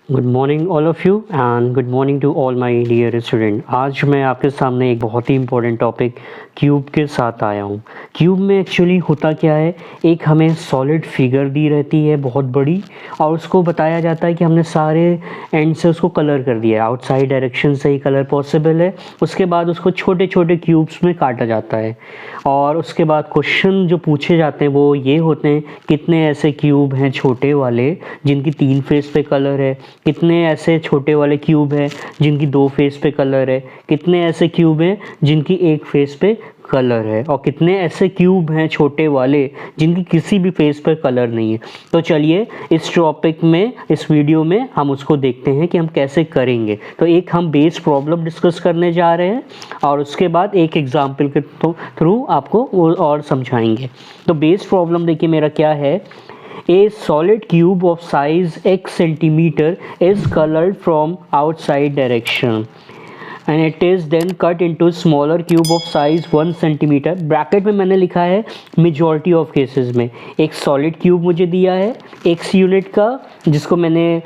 Good morning all of you and good morning to all my dear student. आज मैं आपके सामने एक बहुत ही इम्पोर्टेंट टॉपिक क्यूब के साथ आया हूँ। क्यूब में एक्चुअली होता क्या है, एक हमें सॉलिड फिगर दी रहती है बहुत बड़ी, और उसको बताया जाता है कि हमने सारे एंड से उसको कलर कर दिया है, आउटसाइड डायरेक्शन से ही कलर पॉसिबल है। उसके बाद उसको छोटे छोटे क्यूब्स में काटा जाता है और उसके बाद क्वेश्चन जो पूछे जाते हैं वो ये होते हैं, कितने ऐसे क्यूब हैं छोटे वाले जिनकी 3 फेस पे कलर है, कितने ऐसे छोटे वाले क्यूब हैं जिनकी 2 फेस पे कलर है, कितने ऐसे क्यूब हैं जिनकी 1 फेस पे कलर है, और कितने ऐसे क्यूब हैं छोटे वाले जिनकी किसी भी फेस पर कलर नहीं है। तो चलिए इस टॉपिक में, इस वीडियो में हम उसको देखते हैं कि हम कैसे करेंगे। तो एक हम बेस प्रॉब्लम डिस्कस करने जा रहे हैं और उसके बाद एक एग्जाम्पल के थ्रू आपको वो और समझाएंगे। तो बेस प्रॉब्लम देखिए मेरा क्या है। A solid cube of size x centimeter is colored from outside direction and it is then cut into smaller cube of size 1 centimeter। Bracket में मैंने लिखा है मेजॉरिटी ऑफ केसेस में। एक सॉलिड क्यूब मुझे दिया है x यूनिट का, जिसको मैंने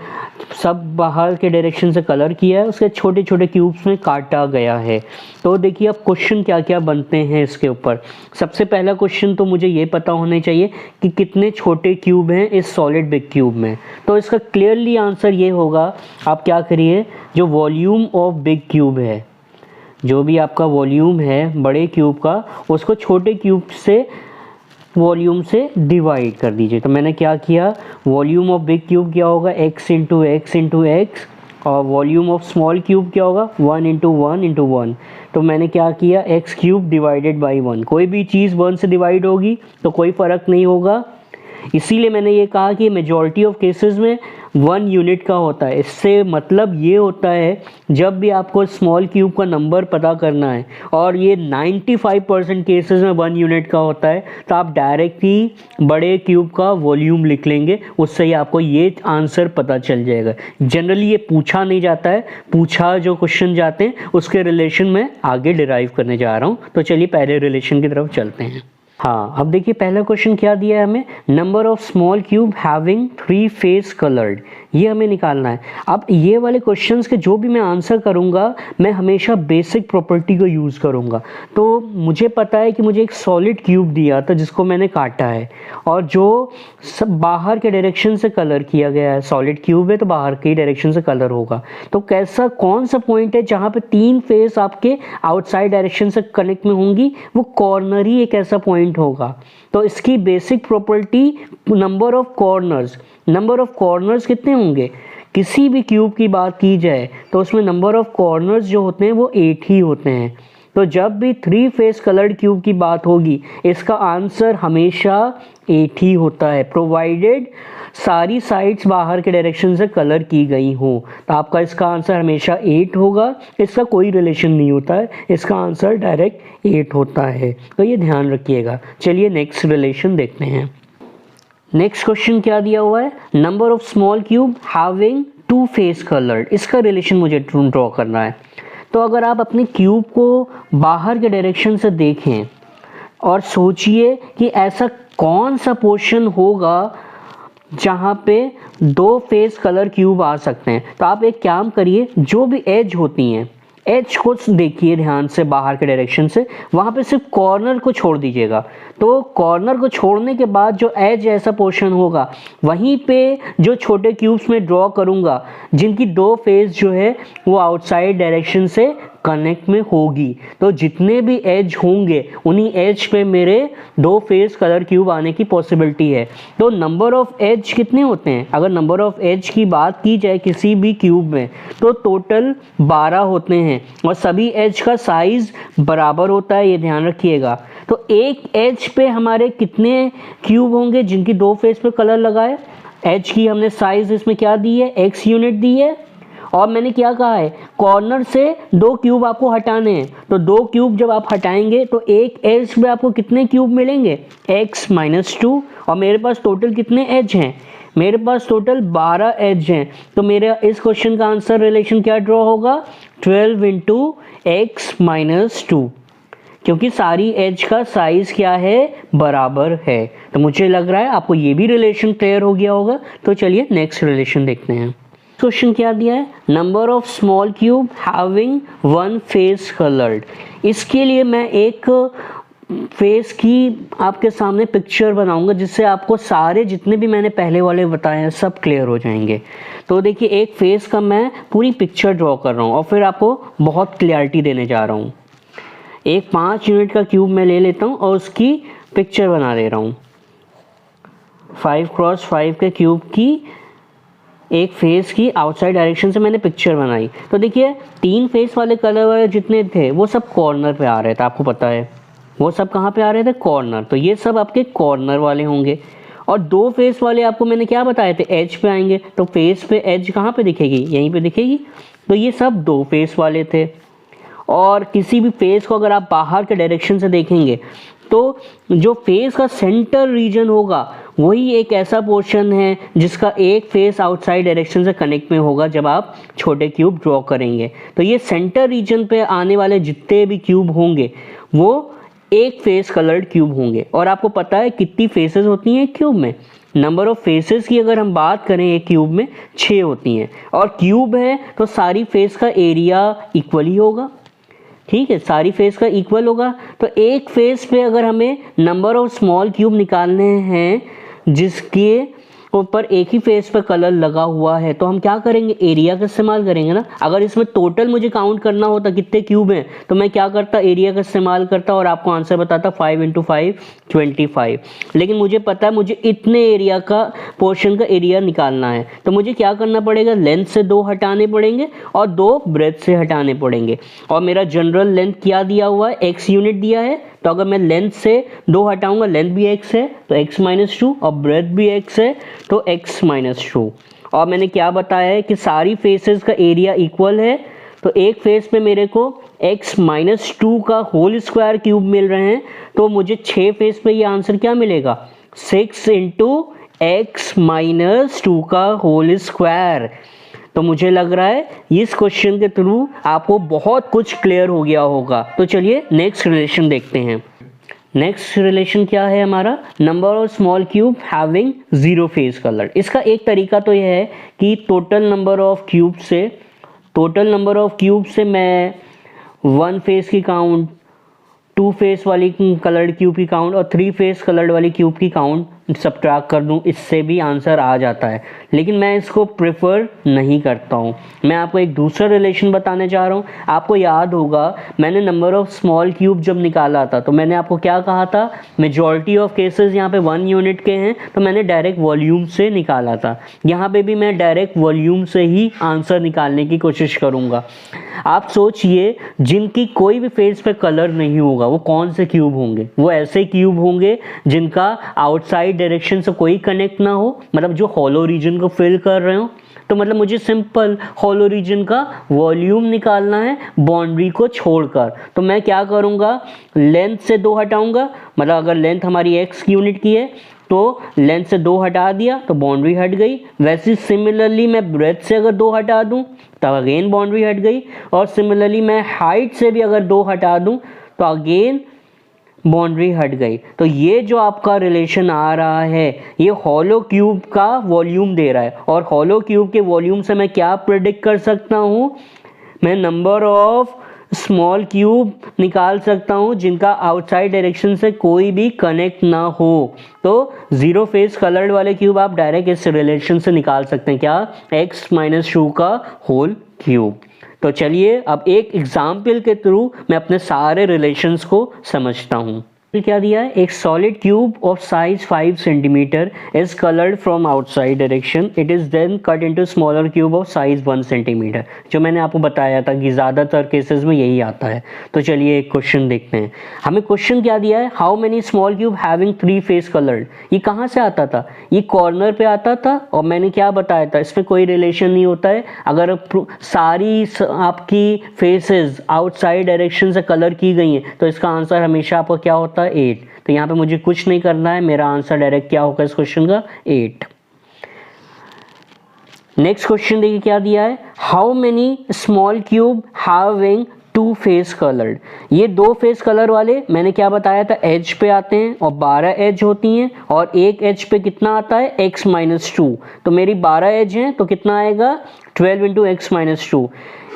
सब बाहर के डायरेक्शन से कलर किया है, उसके छोटे छोटे क्यूब्स में काटा गया है। तो देखिए अब क्वेश्चन क्या क्या बनते हैं इसके ऊपर। सबसे पहला क्वेश्चन तो मुझे ये पता होना चाहिए कि कितने छोटे क्यूब हैं इस सॉलिड बिग क्यूब में। तो इसका क्लियरली आंसर ये होगा, आप क्या करिए, जो वॉल्यूम ऑफ बिग क्यूब है, जो भी आपका वॉल्यूम है बड़े क्यूब का, उसको छोटे क्यूब से वॉल्यूम से डिवाइड कर दीजिए। तो मैंने क्या किया, वॉल्यूम ऑफ बिग क्यूब क्या होगा, x into x into x, और वॉल्यूम ऑफ स्मॉल क्यूब क्या होगा, 1 इंटू वन इंटू वन। तो मैंने क्या किया, एक्स क्यूब डिवाइडेड बाई 1। कोई भी चीज़ 1 से डिवाइड होगी तो कोई फ़र्क नहीं होगा, इसीलिए मैंने ये कहा कि मेजॉरिटी ऑफ केसेस में 1 यूनिट का होता है। इससे मतलब ये होता है, जब भी आपको स्मॉल क्यूब का नंबर पता करना है और ये 95% केसेस में 1 यूनिट का होता है, तो आप डायरेक्ट ही बड़े क्यूब का वॉल्यूम लिख लेंगे, उससे ही आपको ये आंसर पता चल जाएगा। जनरली ये पूछा नहीं जाता है, पूछा जो क्वेश्चन जाते हैं उसके रिलेशन में आगे डिराइव करने जा रहा हूँ। तो चलिए पहले रिलेशन की तरफ चलते हैं। हाँ, अब देखिए पहला क्वेश्चन क्या दिया है हमें, number of small cube having 3 face coloured, ये हमें निकालना है। अब ये वाले क्वेश्चंस के जो भी मैं आंसर करूँगा, मैं हमेशा बेसिक प्रॉपर्टी को यूज़ करूँगा। तो मुझे पता है कि मुझे एक सॉलिड क्यूब दिया था जिसको मैंने काटा है, और जो सब बाहर के डायरेक्शन से कलर किया गया है, सॉलिड क्यूब है तो बाहर के डायरेक्शन से कलर होगा। तो कैसा कौन सा पॉइंट है जहाँ पे 3 फेस आपके आउटसाइड डायरेक्शन से कनेक्ट में होंगी, वो कॉर्नर ही एक ऐसा पॉइंट होगा। तो इसकी basic property, number of corners, number of corners कितने होंगे, किसी भी क्यूब की बात की जाए तो उसमें नंबर ऑफ कॉर्नर्स जो होते हैं वो 8 ही होते हैं। तो जब भी 3 फेस कलर्ड क्यूब की बात होगी, इसका आंसर हमेशा 8 ही होता है, प्रोवाइडेड सारी साइड्स बाहर के डायरेक्शन से कलर की गई हो। तो आपका इसका आंसर हमेशा 8 होगा, इसका कोई रिलेशन नहीं होता है, इसका आंसर डायरेक्ट 8 होता है। तो ये ध्यान रखिएगा। चलिए नेक्स्ट रिलेशन देखते हैं। नेक्स्ट क्वेश्चन क्या दिया हुआ है, number of small cube having 2 face coloured, इसका रिलेशन मुझे ड्रॉ करना है। तो अगर आप अपने क्यूब को बाहर के डायरेक्शन से देखें और सोचिए कि ऐसा कौन सा पोर्शन होगा जहाँ पे 2 फेस कलर क्यूब आ सकते हैं, तो आप एक काम करिए, जो भी एज होती हैं, एज को देखिए ध्यान से बाहर के डायरेक्शन से, वहाँ पे सिर्फ कॉर्नर को छोड़ दीजिएगा। तो कॉर्नर को छोड़ने के बाद जो एज ऐसा पोर्शन होगा, वहीं पे जो छोटे क्यूब्स में ड्रॉ करूँगा जिनकी 2 फेस जो है वो आउटसाइड डायरेक्शन से कनेक्ट में होगी, तो जितने भी एज होंगे उन्हीं एज पे मेरे 2 फेस कलर क्यूब आने की पॉसिबिलिटी है। तो नंबर ऑफ एज कितने होते हैं, अगर नंबर ऑफ एज की बात की जाए किसी भी क्यूब में, तो टोटल 12 होते हैं, और सभी एज का साइज बराबर होता है, ये ध्यान रखिएगा। तो एक एज पे हमारे कितने क्यूब होंगे जिनकी 2 फेस पे कलर लगाए, एज की हमने साइज इसमें क्या दी है, x यूनिट दी है, और मैंने क्या कहा है, कॉर्नर से 2 क्यूब आपको हटाने हैं। तो 2 क्यूब जब आप हटाएंगे तो एक एज पे आपको कितने क्यूब मिलेंगे, x माइनस 2, और मेरे पास टोटल कितने एज हैं, मेरे पास टोटल 12 एज हैं। तो मेरा इस क्वेश्चन का आंसर रिलेशन क्या ड्रॉ होगा, 12 इंटू एक्स माइनस 2, क्योंकि सारी एज का साइज क्या है, बराबर है। तो मुझे लग रहा है आपको ये भी रिलेशन क्लियर हो गया होगा। तो चलिए नेक्स्ट रिलेशन देखते हैं। क्वेश्चन क्या दिया है, number of small cube having one face coloured. इसके लिए मैं एक फेस की आपके सामने पिक्चर बनाऊंगा जिससे आपको सारे जितने भी मैंने पहले वाले बताए हैं सब क्लियर हो जाएंगे। तो देखिए एक फेस का मैं पूरी पिक्चर ड्रॉ कर रहा हूँ और फिर आपको बहुत क्लियरिटी देने जा रहा हूँ। एक 5 यूनिट का क्यूब मैं ले लेता हूँ और उसकी पिक्चर बना ले रहा हूँ। 5x5 के क्यूब की एक फेस की आउटसाइड डायरेक्शन से मैंने पिक्चर बनाई। तो देखिए 3 फेस वाले कलर वाले जितने थे वो सब कॉर्नर पे आ रहे थे, आपको पता है वो सब कहाँ पे आ रहे थे, कॉर्नर। तो ये सब आपके कॉर्नर वाले होंगे। और 2 फेस वाले आपको मैंने क्या बताए थे, एज पे आएंगे। तो फेस पे एज कहाँ पे दिखेगी, यहीं पे दिखेगी। तो ये सब 2 फेस वाले थे। और किसी भी फेस को अगर आप बाहर के डायरेक्शन से देखेंगे तो जो फेस का सेंटर रीजन होगा वही एक ऐसा पोर्शन है जिसका एक फेस आउटसाइड डायरेक्शन से कनेक्ट में होगा जब आप छोटे क्यूब ड्रॉ करेंगे। तो ये सेंटर रीजन पे आने वाले जितने भी क्यूब होंगे वो एक फेस कलर्ड क्यूब होंगे। और आपको पता है कितनी फेसेस होती हैं क्यूब में, नंबर ऑफ फेसेस की अगर हम बात करें एक क्यूब में 6 होती हैं। और क्यूब है तो सारी फेस का एरिया इक्वल ही होगा, ठीक है, सारी फेस का इक्वल होगा। तो एक फेस पे अगर हमें नंबर ऑफ स्मॉल क्यूब निकालने हैं जिसके ऊपर एक ही फेस पर कलर लगा हुआ है तो हम क्या करेंगे, एरिया का इस्तेमाल करेंगे ना। अगर इसमें टोटल मुझे काउंट करना होता कितने क्यूब हैं तो मैं क्या करता, एरिया का इस्तेमाल करता और आपको आंसर बताता 5 × 5 25। लेकिन मुझे पता है मुझे इतने एरिया का पोर्शन का एरिया निकालना है तो मुझे क्या करना पड़ेगा, लेंथ से 2 हटाने पड़ेंगे और 2 ब्रेथ से हटाने पड़ेंगे। और मेरा जनरल लेंथ क्या दिया हुआ है, x यूनिट दिया है। तो अगर मैं लेंथ से 2 हटाऊंगा, लेंथ भी x है तो x - 2 और ब्रेथ भी x है तो x - 2। और मैंने क्या बताया है कि सारी फेसेस का एरिया इक्वल है। तो एक फेस पे मेरे को x - 2 का होल स्क्वायर क्यूब मिल रहे हैं तो मुझे 6 फेस पे ये आंसर क्या मिलेगा, 6 × x - 2 का होल स्क्वायर। तो मुझे लग रहा है इस क्वेश्चन के थ्रू आपको बहुत कुछ क्लियर हो गया होगा। तो चलिए नेक्स्ट रिलेशन देखते हैं। नेक्स्ट रिलेशन क्या है हमारा, number of small cube having 0 face colour. इसका एक तरीका तो यह है कि टोटल नंबर ऑफ क्यूब से मैं 1 फेस की काउंट, 2 फेस वाली कलर्ड क्यूब की काउंट और 3 फेस कलर्ड वाली क्यूब की काउंट सब्ट्रैक्ट कर दूं, इससे भी आंसर आ जाता है। लेकिन मैं इसको प्रेफर नहीं करता हूं। मैं आपको एक दूसरा रिलेशन बताने जा रहा हूं। आपको याद होगा मैंने नंबर ऑफ स्मॉल क्यूब जब निकाला था तो मैंने आपको क्या कहा था, मेजॉरिटी ऑफ केसेस यहाँ पे 1 यूनिट के हैं तो मैंने डायरेक्ट वॉल्यूम से निकाला था। यहाँ पे भी मैं डायरेक्ट वॉल्यूम से ही आंसर निकालने की कोशिश करूँगा। आप सोचिए जिनकी कोई भी फेस पे कलर नहीं होगा वो कौन से क्यूब होंगे, वो ऐसे क्यूब होंगे जिनका आउटसाइड डायरेक्शन से कोई कनेक्ट ना हो, मतलब जो हॉलो रीजन को फिल कर रहे हो। तो मतलब मुझे सिंपल हॉलो रीजन का वॉल्यूम निकालना है बाउंड्री को छोड़कर। तो मैं क्या करूँगा, लेंथ से 2 हटाऊंगा, मतलब अगर लेंथ हमारी x यूनिट की है तो लेंथ से 2 हटा दिया तो बाउंड्री हट गई। वैसे सिमिलरली मैं ब्रेथ से अगर 2 हटा दूं तब अगेन बाउंड्री हट गई। और सिमिलरली मैं हाइट से भी अगर 2 हटा दूं तो अगेन बाउंड्री हट गई। तो ये जो आपका रिलेशन आ रहा है ये हॉलो क्यूब का वॉल्यूम दे रहा है। और हॉलो क्यूब के वॉल्यूम से मैं क्या प्रेडिक्ट कर सकता हूँ, मैं नंबर ऑफ स्मॉल क्यूब निकाल सकता हूँ जिनका आउटसाइड डायरेक्शन से कोई भी कनेक्ट ना हो। तो 0 फेस कलर्ड वाले क्यूब आप डायरेक्ट इस रिलेशन से निकाल सकते हैं, क्या, x - 2 का होल क्यूब। तो चलिए अब एक एग्जाम्पल के थ्रू मैं अपने सारे रिलेशंस को समझता हूँ। क्या दिया है, एक solid cube of size 5 centimetre is coloured from outside direction, it is then cut into smaller cube of size 1 centimetre. जो मैंने आपको बताया था कि ज़्यादातर केसेस में यही आता है। तो चलिए एक क्वेश्चन देखते हैं। हमें क्वेश्चन क्या दिया है, how many small cube having 3 face coloured. ये कहाँ से आता था, ये कॉर्नर पे आता था। और मैंने क्या बताया था, इसमें कोई रिलेशन नहीं होता है। अगर सारी आपकी फेसेस आउटसाइड डायरेक्शन से कलर की गई हैं तो इसका आंसर हमेशा आपका क्या होता है, 8। तो यहाँ पे मुझे कुछ नहीं करना है, मेरा आंसर डायरेक्ट क्या होगा इस क्वेश्चन का, 8। नेक्स्ट क्वेश्चन देखिए क्या दिया है, how many small cube having two face coloured. ये दो फेस कलर वाले मैंने क्या बताया था, एज पे आते हैं और 12 एज होती हैं और एक एज पे कितना आता है, x-2। तो मेरी 12 एज हैं तो कितना आएगा, 12 इंटू x-2।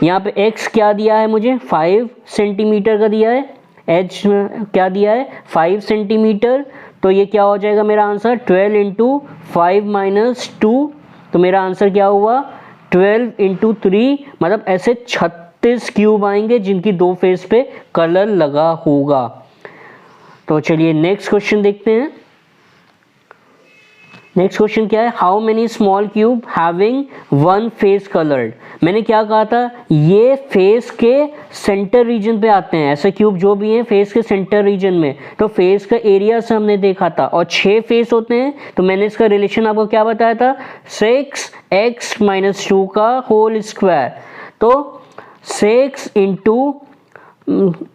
यहाँ पे x क्या दिया है मुझे, 5 सेंटीमीटर का दिया है, एज क्या दिया है 5 सेंटीमीटर। तो ये क्या हो जाएगा मेरा आंसर, 12 इंटू 5-2। तो मेरा आंसर क्या हुआ, 12 इंटू 3, मतलब ऐसे 36 क्यूब आएंगे जिनकी दो फेस पे कलर लगा होगा। तो चलिए नेक्स्ट क्वेश्चन देखते हैं। नेक्स्ट क्वेश्चन क्या है, how many small cube having one face coloured. मैंने क्या कहा था, ये फेस के सेंटर रीजन पे आते हैं, ऐसे क्यूब जो भी हैं फेस के सेंटर रीजन में। तो फेस का एरिया से हमने देखा था और 6 फेस होते हैं, तो मैंने इसका रिलेशन आपको क्या बताया था, 6x-2 का होल स्क्वायर। तो 6 इंटू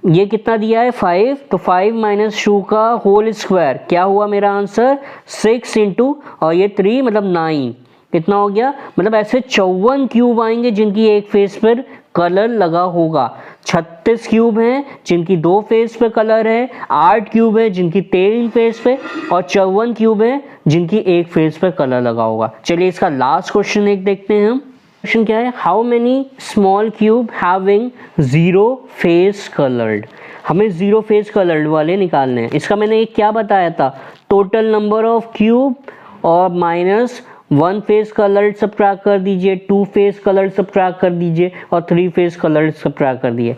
ये कितना दिया है 5, तो 5-2 का होल स्क्वायर क्या हुआ मेरा आंसर, 6 इंटू और ये 3 मतलब 9, कितना हो गया, मतलब ऐसे 54 क्यूब आएंगे जिनकी एक फेस पर कलर लगा होगा। 36 क्यूब हैं जिनकी दो फेस पे कलर है, 8 क्यूब है जिनकी 3 फेस पे और 54 क्यूब है जिनकी एक फेस पे कलर लगा होगा। चलिए इसका लास्ट क्वेश्चन एक देखते हैं हम। क्वेश्चन क्या है, how many small cube having 0 face coloured. हमें 0 फेस कलर्ड वाले निकालने हैं। इसका मैंने एक क्या बताया था, टोटल नंबर ऑफ क्यूब और माइनस 1 फेस कलर्ड सब्ट्रैक्ट कर दीजिए, 2 फेस कलर्ड सब्ट्रैक्ट कर दीजिए और 3 फेस कलर्ड सब्ट्रैक्ट कर दिए।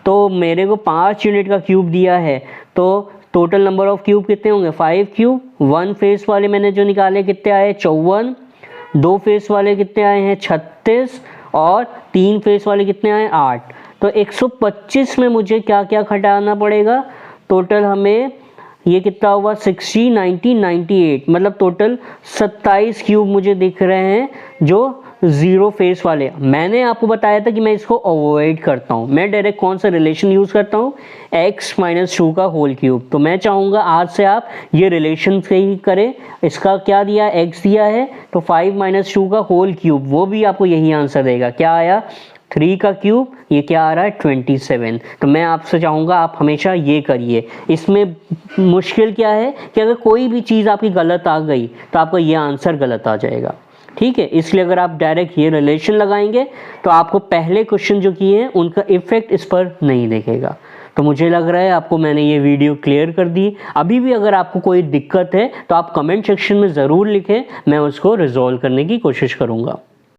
तो मेरे को 5 यूनिट का क्यूब दिया है, तो टोटल नंबर ऑफ क्यूब कितने होंगे, 5 क्यूब। 1 फेस वाले मैंने जो निकाले कितने आए, 54। 2 फेस वाले कितने आए हैं, 36 और 3 फेस वाले कितने आए, 8। तो 125 में मुझे क्या क्या घटाना पड़ेगा, टोटल हमें ये कितना हुआ, 60, 90, 98, मतलब टोटल 27 क्यूब मुझे दिख रहे हैं जो 0 फेस वाले। मैंने आपको बताया था कि मैं इसको अवॉइड करता हूँ, मैं डायरेक्ट कौन सा रिलेशन यूज़ करता हूँ, x-2 का होल क्यूब। तो मैं चाहूँगा आज से आप ये रिलेशन से ही करें। इसका क्या दिया, x दिया है, तो 5-2 का होल क्यूब, वो भी आपको यही आंसर देगा। क्या आया, 3 का क्यूब, ये क्या आ रहा है 27। तो मैं आपसे चाहूँगा आप हमेशा ये करिए। इसमें मुश्किल क्या है कि अगर कोई भी चीज़ आपकी गलत आ गई तो आपका ये आंसर गलत आ जाएगा, ठीक है। इसलिए अगर आप डायरेक्ट ये रिलेशन लगाएंगे तो आपको पहले क्वेश्चन जो किए हैं उनका इफेक्ट इस पर नहीं दिखेगा। तो मुझे लग रहा है आपको मैंने ये वीडियो क्लियर कर दी। अभी भी अगर आपको कोई दिक्कत है तो आप कमेंट सेक्शन में ज़रूर लिखें, मैं उसको रिजॉल्व करने की कोशिश करूँगा।